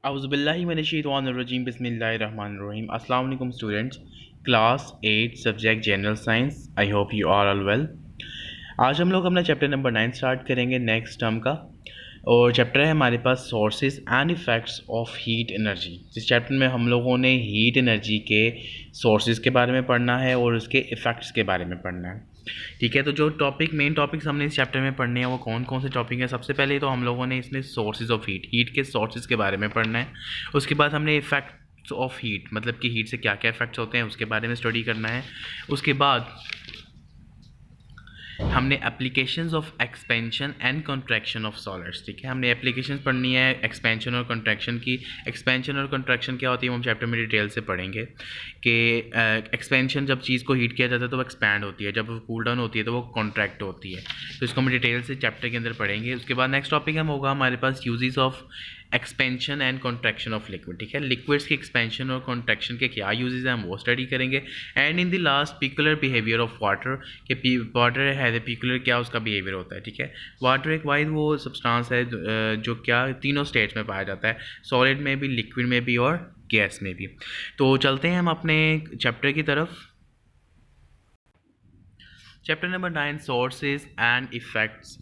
अऊज़ुबिल्लाहिमिनश्शैतानिर्रजीम बिस्मिल्लाहिर्रहमानिर्रहीम। अस्सलाम वालेकुम students, class 8 subject general science. I hope you are all well. आज हम लोग अपना चैप्टर नंबर 9 स्टार्ट करेंगे नेक्स्ट टर्म का, और चैप्टर है हमारे पास sources and effects of heat energy. इस चैप्टर में हम लोगों ने हीट एनर्जी के सोर्सेज के बारे में पढ़ना है और उसके इफ़ेक्ट्स के बारे में पढ़ना है। ठीक है, तो जो मेन टॉपिक्स हमने इस चैप्टर में पढ़ने हैं वो कौन कौन से टॉपिक हैं। सबसे पहले तो हम लोगों ने इसमें सोर्सेज ऑफ हीट के सोर्सेज के बारे में पढ़ना है। उसके बाद हमने इफ़ेक्ट्स ऑफ हीट, मतलब कि हीट से क्या क्या इफ़ेक्ट्स होते हैं उसके बारे में स्टडी करना है। उसके बाद हमने applications of expansion and contraction of solids. ठीक है, हमने एप्लीकेशंस पढ़नी है एक्सपेंशन और कॉन्ट्रैक्शन की। एक्सपेंशन और कॉन्ट्रैक्शन क्या होती है वो हम चैप्टर में डिटेल से पढ़ेंगे कि एक्सपेंशन जब चीज़ को हीट किया जाता है तो वो एक्सपैंड होती है, जब वो कूल डाउन होती है तो वो कॉन्ट्रैक्ट होती है। तो इसको हम डिटेल से चैप्टर के अंदर पढ़ेंगे। उसके बाद नेक्स्ट टॉपिक हम होगा हमारे पास uses of expansion and contraction of liquid. ठीक है, लिक्विड्स की एक्सपेंशन और कॉन्ट्रैक्शन के क्या यूजेस हैं हम वो स्टडी करेंगे। And in the last peculiar behaviour of water, कि वाटर है पिकुलर क्या उसका बिहेवियर होता है। ठीक है, वाटर एक वाइड वो सब्सटेंस है जो क्या तीनों स्टेट्स में पाया जाता है, सॉलिड में भी, लिक्विड में भी और गैस में भी। तो चलते हैं हम अपने चैप्टर की तरफ। Chapter number 9 sources and effects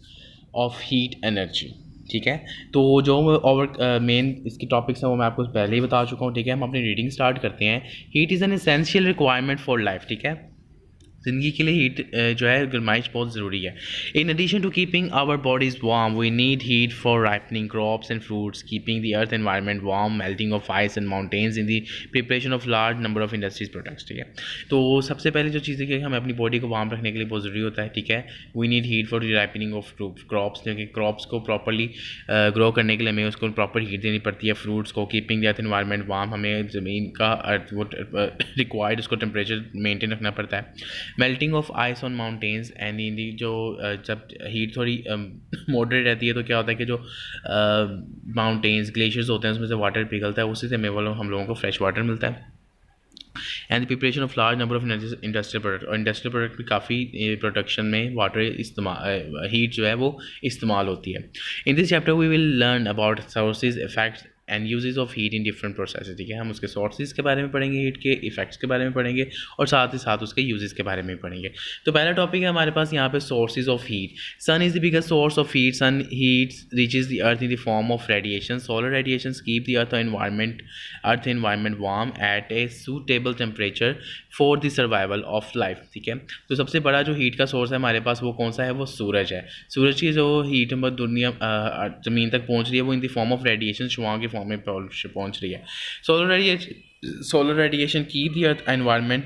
of heat energy. ठीक है, तो जो और मेन इसकी टॉपिक्स हैं वो मैं आपको पहले ही बता चुका हूँ। ठीक है, हम अपनी रीडिंग स्टार्ट करते हैं। Heat is an essential requirement for life. ठीक है, ज़िंदगी के लिए हीट जो है गर्माइश बहुत ज़रूरी है। In addition to keeping our bodies warm we need heat for ripening crops and fruits, keeping the earth environment warm, melting of ice and mountains in the preparation of large number of industries products. ठीक है, तो सबसे पहले जो चीज़ है कि हमें अपनी बॉडी को वार्म रखने के लिए बहुत ज़रूरी होता है। ठीक है, we need heat for the ripening of crops, क्योंकि क्रॉप्स को प्रॉपरली ग्रो करने के लिए हमें उसको प्रॉपर हीट देनी पड़ती है। फ्रूट्स को, keeping the earth environment warm, हमें ज़मीन का अर्थ वो रिक्वायर्ड उसको टेम्परेचर मेंटेन रखना पड़ता है। Melting of ice on mountains and in the जो जब हीट थोड़ी मॉडरेट रहती है तो क्या होता है कि जो माउंटेन्स ग्लेशियर्स होते हैं उसमें से वाटर पिघलता है, उसी से हम लोगों को फ्रेश वाटर मिलता है। And the preparation of large number of industrial product, और इंडस्ट्रियल प्रोडक्ट भी काफ़ी प्रोडक्शन में वाटर इस्तेमाल हीट जो है वो इस्तेमाल होती है। In this chapter we will learn about sources, effects and uses of heat in different process. ठीक है, हम उसके सोर्सेज के बारे में पढ़ेंगे, हीट के इफेक्ट्स के बारे में पढ़ेंगे, और साथ ही साथ उसके यूजेस के बारे में पढ़ेंगे। तो पहला टॉपिक है हमारे पास यहाँ पे sources of heat. Sun is the biggest source of heat. Sun heat reaches the earth in the form of radiation. Solar radiation keep the earth environment warm at a suitable temperature for the survival of life. ठीक है, तो सबसे बड़ा जो heat का source है हमारे पास वो कौन सा है, वो सूरज है। सूरज की जो हीट दुनिया ज़मीन तक पहुंच रही है वो in the form of radiation, शुआओं की फॉर्म में पहुंच रही है। Solar radiation keep the earth environment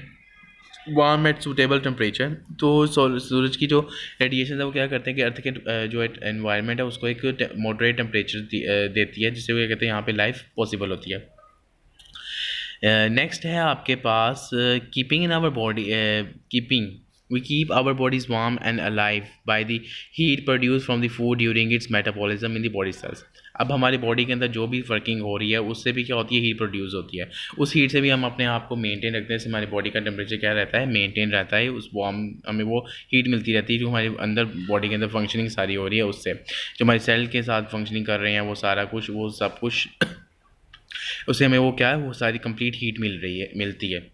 warm at suitable temperature. तो सूरज की जो रेडिएशन है वो क्या करते हैं कि अर्थ के जो एनवायरनमेंट है उसको एक मॉडरेट टेम्परेचर देती है, जिससे वो क्या कहते हैं यहाँ पे लाइफ पॉसिबल होती है। नेक्स्ट है आपके पास keeping in our body, keeping we keep our bodies warm and alive by the heat produce from the food during its metabolism in the body cells. अब हमारी बॉडी के अंदर जो भी वर्किंग हो रही है उससे भी क्या होती है, हीट प्रोड्यूस होती है। उस हीट से भी हम अपने आप को मेंटेन रखते हैं, जैसे हमारी बॉडी का टेम्परेचर क्या रहता है, मेंटेन रहता है। उस वार्म हमें वो हीट मिलती रहती है जो हमारे अंदर बॉडी के अंदर फंक्शनिंग सारी हो रही है उससे, जो हमारे सेल के साथ फंक्शनिंग कर रहे हैं वो सारा कुछ, वो सब कुछ उससे हमें वो क्या है, वो सारी कंप्लीट हीट मिलती है।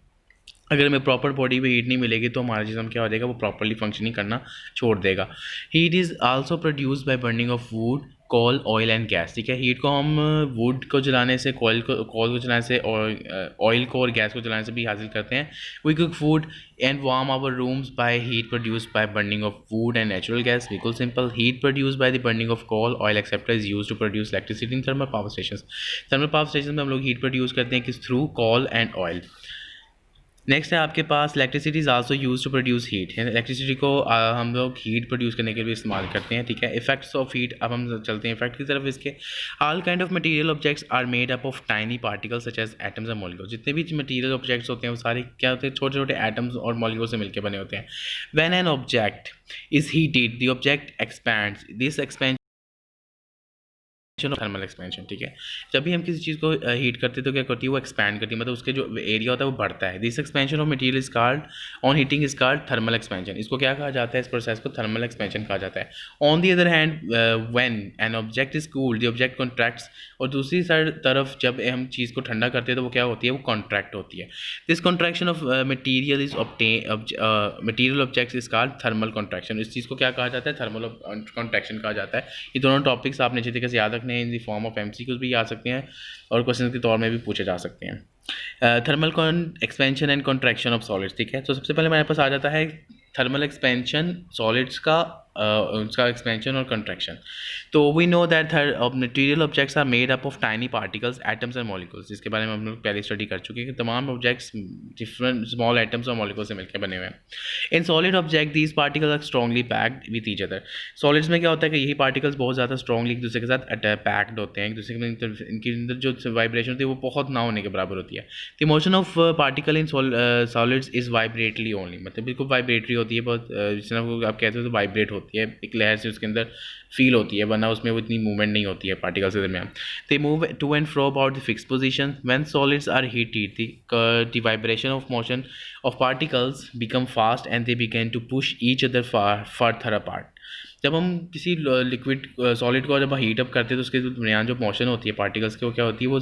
अगर हमें प्रॉपर बॉडी में हीट नहीं मिलेगी तो हमारा जिस्म क्या हो जाएगा, वो प्रॉपरली फंक्शनिंग करना छोड़ देगा। Heat is also produce by burning of wood, coal, oil and gas. ठीक है, हीट को हम वुड को जलाने से, कोल को जलाने से, और ऑयल को और गैस को जलाने से भी हासिल करते हैं। We cook food and warm our rooms by heat produce by burning of wood and natural gas. बिल्कुल simple, heat produce by the burning of coal, oil acceptor is use to produce electricity in thermal power station. Thermal power station में हम लोग heat produce करते हैं किस through, coal and oil. Next है आपके पास electricity is also use to produce heat. Electricity को हम लोग हीट प्रोड्यूस करने के लिए इस्तेमाल करते हैं। ठीक है, इफेक्ट्स ऑफ हीट, अब हम चलते हैं इफेक्ट की तरफ इसके। All kind of material objects are made up of tiny particles such as atoms and molecules. जितने भी मटेरियल ऑब्जेक्ट्स होते हैं वो सारे क्या होते हैं, छोटे छोटे एटम्स और मॉलिक्यूल से मिलकर बने होते हैं। When an object is heated the object expands, this expansion thermal expansion, ठीक है। जब भी हम किसी चीज़ को हीट करते हैं तो क्या करती है, वो एक्सपैंड करती है, मतलब उसके जो एरिया होता है वो बढ़ता है। This expansion of material is called on heating is called thermal expansion. इसको क्या कहा जाता है, इस प्रोसेस को थर्मल एक्सपेंशन कहा जाता है। On the other hand when an object is cooled the object contracts, और दूसरी तरफ जब हम चीज़ को ठंडा करते हैं तो वो क्या होती है, वो कॉन्ट्रैक्ट होती है। This contraction of material is material objects is called thermal contraction. इस चीज़ को क्या कहा जाता है, थर्मल कॉन्ट्रैक्शन कहा जाता है। ये दोनों टॉपिक्स आपने अच्छी तरीके से याद रखने हैं, इन द फॉर्म ऑफ एमसीक्यूज भी आ सकते हैं और क्वेश्चन के तौर में भी पूछे जा सकते हैं। Thermal expansion and contraction of solids, ठीक है। तो सबसे पहले हमारे पास आ जाता है थर्मल एक्सपेंशन सॉलिड्स का, उसका एक्सपेंशन और कंट्रैक्शन। तो we know that material objects are made up of tiny particles, atoms and molecules, जिसके बारे में हम लोग पहले स्टडी कर चुके हैं कि तमाम ऑब्जेक्ट्स डिफरेंट स्मॉल एटम्स और मॉलिक्यूल्स से मिलकर बने हुए हैं। In solid object these particles are strongly packed with each other. Solids में क्या होता है कि यही पार्टिकल्स बहुत ज़्यादा स्ट्रॉन्गली एक दूसरे के साथ पैक्ड होते हैं, एक दूसरे के इनके अंदर जो वाइब्रेशन होती है वो बहुत ना होने के बराबर होती है। The motion of particle in solids is vibratory only, मतलब बिल्कुल वाइब्रेटरी होती है, बहुत जिस तरह आप कहते हो तो वाइब्रेट होती है, एक लहर से उसके अंदर फील होती है, वरना उसमें वो इतनी मूवमेंट नहीं होती है पार्टिकल्स के दरमियान। They move to and fro about the fix position when solids are heated, the vibration of motion of particles become fast and they begin to push each other further apart. जब हम किसी liquid solid को जब heat up करते हैं तो उसके दरमियान जो मोशन होती है पार्टिकल्स की, वो क्या होती है, वो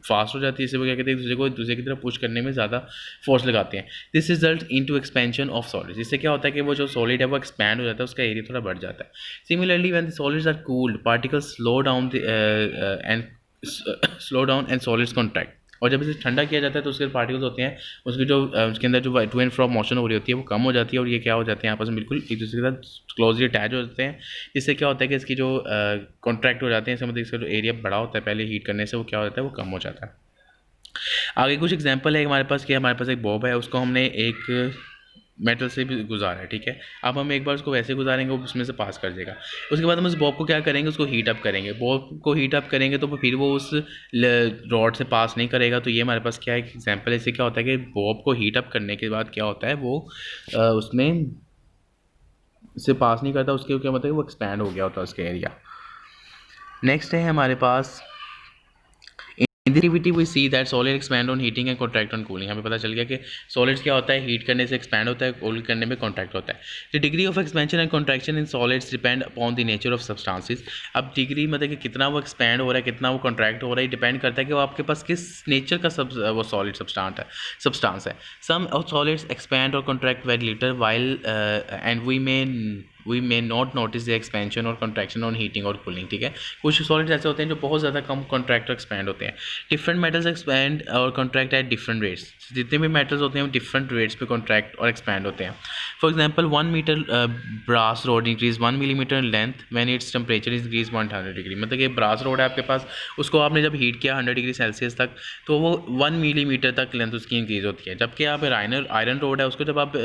फास्ट हो जाती है। इससे वो क्या कहते हैं, दूसरे को दूसरे की तरफ पुश करने में ज़्यादा फोर्स लगाते हैं। This result into expansion of solids. इससे क्या होता है कि वो जो सॉलिड है वो एक्सपैंड हो जाता है, उसका एरिया थोड़ा बढ़ जाता है। Similarly when the solids are cooled particles slow down and solids contract. और जब इसे ठंडा किया जाता है तो उसके पार्टिकल्स होते हैं, उसकी जो उसके अंदर जो टू एंड फ्रो मोशन हो रही होती है वो कम हो जाती है, और ये क्या हो जाते हैं, आपस में बिल्कुल एक दूसरे के साथ क्लोजली अटैच हो जाते हैं। इससे क्या होता है कि इसकी जो कॉन्ट्रैक्ट हो जाते हैं, इसका मतलब इसका जो एरिया बड़ा होता है पहले हीट करने से, वो क्या हो जाता है, वो कम हो जाता है। आगे कुछ एग्जांपल है हमारे पास कि हमारे पास एक बॉब है, उसको हमने एक मेटल से भी गुजारा है, ठीक है। अब हम एक बार उसको वैसे गुजारेंगे, वो उसमें से पास कर देगा। उसके बाद हम उस बॉब को क्या करेंगे, उसको हीट अप करेंगे। बॉब को हीट अप करेंगे तो फिर वो उस रॉड से पास नहीं करेगा। तो ये हमारे पास क्या है, एक एग्जांपल है। इससे क्या होता है कि बॉब को हीट अप करने के बाद क्या होता है, वो उसमें से पास नहीं करता, उसके क्या मतलब है, वो एक्सपैंड हो गया होता है उसका एरिया। नेक्स्ट है हमारे पास in activity we see that solid expand on heating and contract on cooling. हमें पता चल गया कि सॉलिड्स क्या होता है, हीट करने से एक्सपैंड होता है, कूल करने में कॉन्ट्रैक्ट होता है। The degree of expansion and contraction in solids depend upon the nature of substances. अब डिग्री मतलब कि कितना वो एक्सपैंड हो रहा है, कितना वो कॉन्ट्रैक्ट हो रहा है, डिपेंड करता है कि वो आपके पास किस नेचर का वो सॉलिड सब्सटेंस है। सम ऑफ सॉलिड्स एक्सपैंड और contract very little while and we may not notice the expansion और कॉन्ट्रैक्शन ऑन हीटिंग और कूलिंग, ठीक है। कुछ सॉलिड्स ऐसे होते हैं जो बहुत ज़्यादा कम कॉन्ट्रैक्ट और एक्सपैंड होते हैं। डिफरेंट मेटल्स एक्सपैंड और कॉन्ट्रैक्ट एट डिफरेंट रेट्स। जितने भी मेटल्स होते हैं वो डिफरेंट रेट्स पे कॉन्ट्रैक्ट और एक्सपैंड होते हैं। For example 1 metre brass rod increase 1 millimetre length when its temperature increase 100 degree. मतलब कि ब्रास रोड है आपके पास, उसको आपने जब हीट किया 100 डिग्री सेल्सियस तक, तो वो 1 मिलीमीटर तक लेंथ उसकी इंक्रीज होती है। जबकि आप आयरन रोड है, उसको जब आप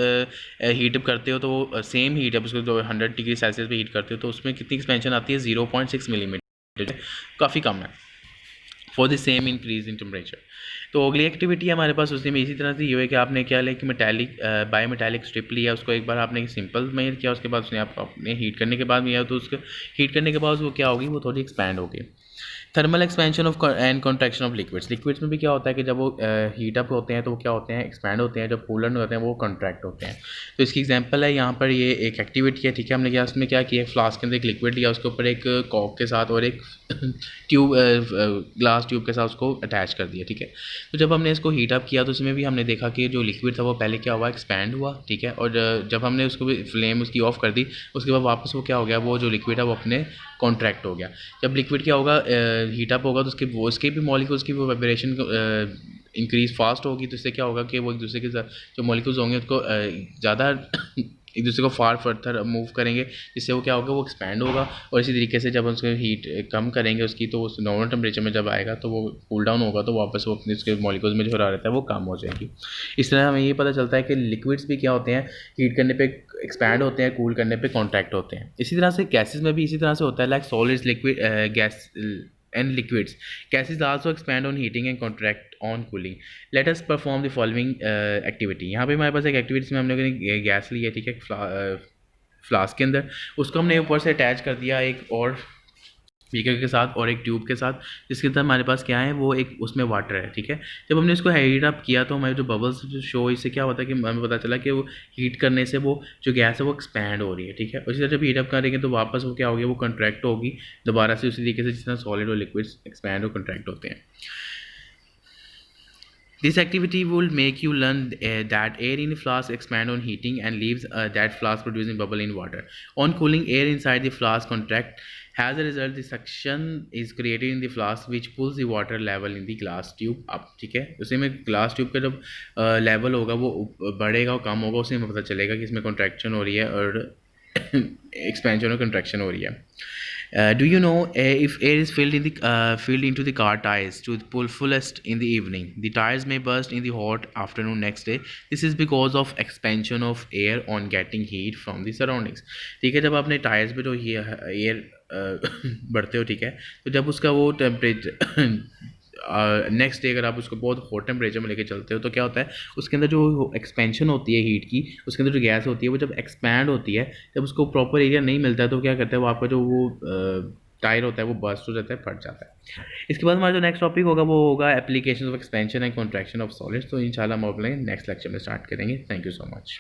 हीट अप करते हो तो वो सेम हीट अप उसको जो 100 डिग्री सेल्सियस पे हीट करते हो तो उसमें कितनी एक्सपेंशन आती है, 0.6 मिलीमीटर, काफ़ी कम है for the same increase in temperature. तो अगली एक्टिविटी हमारे पास उसी में इसी तरह से ये है कि आपने क्या लिया कि मेटालिक बायो मेटालिक स्ट्रिप लिया, उसको एक बार आपने सिंपल मेजर किया, उसके बाद उसने आप अपने हीट करने के बाद लिया, तो उसको हीट करने के बाद वो क्या होगी, वो थोड़ी एक्सपैंड होगी। Thermal expansion of and contraction of liquids. Liquids में भी क्या होता है कि जब वो हीट अप होते हैं तो वो क्या होते हैं, एक्सपैंड होते हैं। जब कूलर होते हैं वो कॉन्ट्रैक्ट होते हैं। तो इसकी एग्जांपल है यहाँ पर, ये एक एक्टिविटी है, ठीक है। हमने क्या उसमें क्या किया, फ्लास्क के अंदर एक लिक्विड लिया, उसके ऊपर एक कॉक के साथ और एक ट्यूब ग्लास ट्यूब के साथ उसको अटैच कर दिया, ठीक है। तो जब हमने इसको हीट अप किया तो उसमें भी हमने देखा कि जो लिक्विड था वो पहले क्या हुआ, एक्सपैंड हुआ, ठीक है। और जब हमने उसको फ्लेम उसकी ऑफ कर दी, उसके बाद वापस वो क्या हो गया, वो जो लिक्विड है वो अपने कॉन्ट्रैक्ट हो गया। जब लिक्विड क्या होगा, हीट अप होगा, तो उसके भी मॉलिक्यूल्स की वो वाइब्रेशन इंक्रीज फास्ट होगी। तो इससे क्या होगा कि वो एक दूसरे के साथ जो मॉलिक्यूल्स होंगे उसको ज़्यादा एक दूसरे को फार फर्दर मूव करेंगे, जिससे वो क्या होगा, वो एक्सपैंड होगा। और इसी तरीके से जब उसको हीट कम करेंगे उसकी, तो उस नॉर्मल टेम्परेचर में जब आएगा तो वो कूल डाउन होगा, तो वापस वो अपने उसके मॉलिक्यूल्स में जो हरारत है वो कम हो जाएगी। इस तरह हमें ये पता चलता है कि लिक्विड्स भी क्या होते हैं, हीट करने पे एक्सपैंड होते हैं, कूल करने पे कॉन्ट्रैक्ट होते हैं। इसी तरह से गैसेस में भी इसी तरह से होता है, like solids, liquid, gas and liquids. Gases also expand on heating and contract on cooling. Let us perform the following activity. यहाँ पे हमारे पास एक एक्टिविटी में हमने गैस ली है, ठीक है, फ्लास्क के अंदर। उसको हमने ऊपर से अटैच कर दिया एक और बीकर के साथ और एक ट्यूब के साथ, जिसके अंदर हमारे पास क्या है, वो एक उसमें वाटर है, ठीक है। जब हमने इसको हीट अप किया तो हमारे जो बबल्स शो, इससे क्या होता है कि हमें पता चला कि वो हीट करने से वो जो गैस है वो एक्सपैंड हो रही है, ठीक है। उसी तरह जब हीट अप करेंगे तो वापस वो क्या होगी, वो कंट्रैक्ट होगी दोबारा से, उसी तरीके से जिस तरह सॉलिड और लिक्विड्स एक्सपैंड और कंट्रैक्ट होते हैं। This activity will make you learn that air in a flask expand on heating and leaves that flask producing bubble in water. On cooling, air inside the flask contract. As a result, the suction is created in the flask which pulls the water level in the glass tube up. ठीक है, उसी में glass tube का जब level होगा वो बढ़ेगा और कम होगा, उसी में पता चलेगा कि इसमें कॉन्ट्रैक्शन हो रही है और एक्सपेंशन और कंट्रैक्शन हो रही है. Do you know if air is filled into the car tires to the fullest in the evening, the tires may burst in the hot afternoon next day. This is because of expansion of air on getting heat from the surroundings. ठीक है, जब आपने tyres पे जो air बढ़ते हो, ठीक है, तो जब उसका वो टेम्परेचर नेक्स्ट डे अगर आप उसको बहुत हॉट टेम्परेचर में लेके चलते हो तो क्या होता है, उसके अंदर जो एक्सपेंशन होती है हीट की, उसके अंदर जो गैस होती है वो जब एक्सपैंड होती है, जब उसको प्रॉपर एरिया नहीं मिलता है तो क्या करता है वो आपका जो वो टायर होता है वो बर्स्ट हो जाता है, फट जाता है. इसके बाद हमारा जो नेक्स्ट टॉपिक होगा वो होगा application of expansion and contraction of solids. तो इंशाल्लाह हम अपने नेक्स्ट लेक्चर में स्टार्ट करेंगे. Thank you so much.